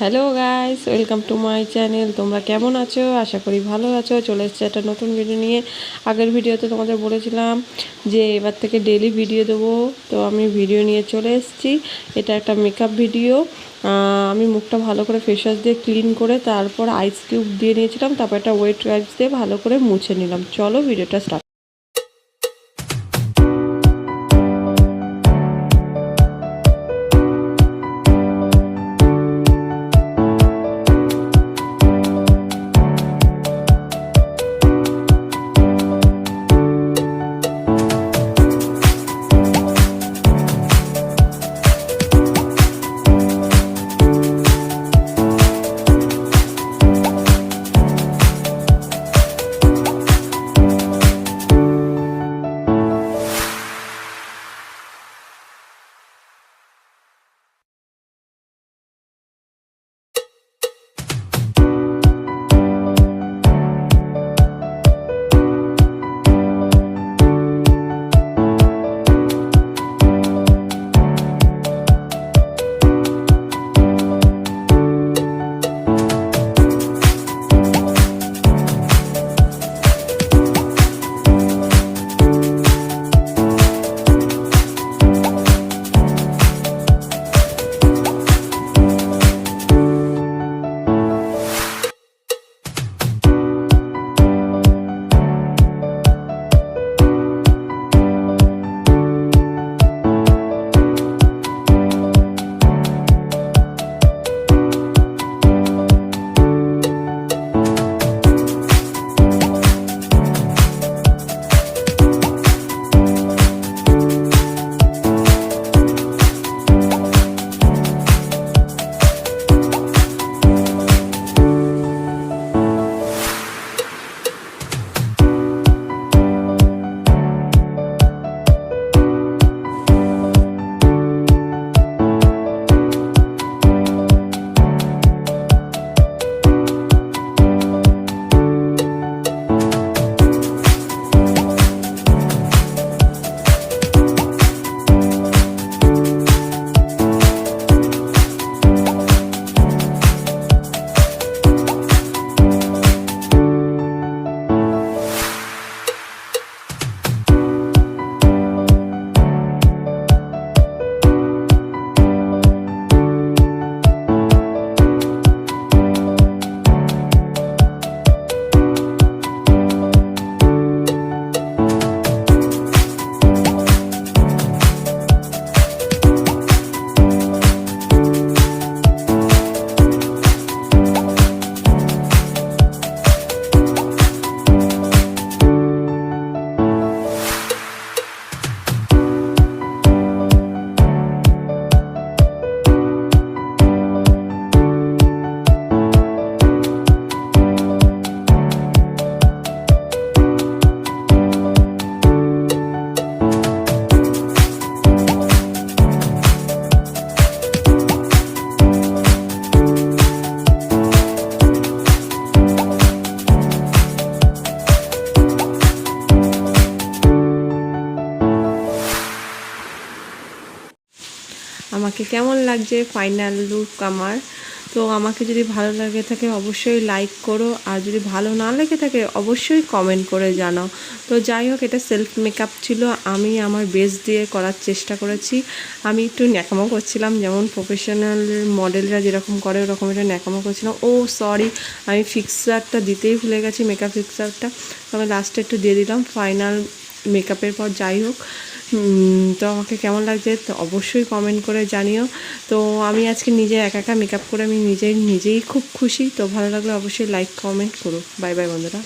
Hello guys, welcome to my channel. তোমরা কেমন আছো? আশা করি ভালো আছো। চলে এসেছি একটা নতুন ভিডিও নিয়ে। আগের ভিডিওতে তোমাদের বলেছিলাম যে এবার থেকে ডেলি ভিডিও দেবো, তো আমি ভিডিও নিয়ে চলে এসেছি। এটা একটা মেকআপ ভিডিও। আমি মুখটা ভালো করে ফেস ওয়াশ দিয়ে ক্লিন করে তারপর আইস কিউব দিয়ে নিয়েছিলাম, তারপর একটা ওয়েট ওয়াইপস দিয়ে ভালো করে মুছে নিলাম। চলো ভিডিওটা স্টার্ট। আমাকে কেমন লাগছে ফাইনাল লুক আমার। তো আমাকে যদি ভালো লাগে থাকে অবশ্যই লাইক করো, আর যদি ভালো না লেগে থাকে অবশ্যই কমেন্ট করে জানাও। তো যাই হোক, এটা সেলফ মেকআপ ছিল, আমি আমার বেস্ট দিয়ে করার চেষ্টা করেছি। আমি একটু ন্যাকামো করছিলাম, যেমন প্রফেশনাল মডেলরা যেরকম করে ওরকম এটা ন্যাকামো করছিলাম। ও সরি, আমি ফিক্সারটা দিতেই ভুলে গেছি, মেকআপ ফিক্সারটা। তো আমি লাস্টে একটু দিয়ে দিলাম ফাইনাল মেকআপের পর। যাই হোক, তো আমাকে কেমন লাগছে তো অবশ্যই কমেন্ট করে জানিও। তো আমি আজকে নিজে একা একা মেকআপ করে আমি নিজেই খুব খুশি। তো ভালো লাগলে অবশ্যই লাইক কমেন্ট করো। বাই বাই বন্ধুরা।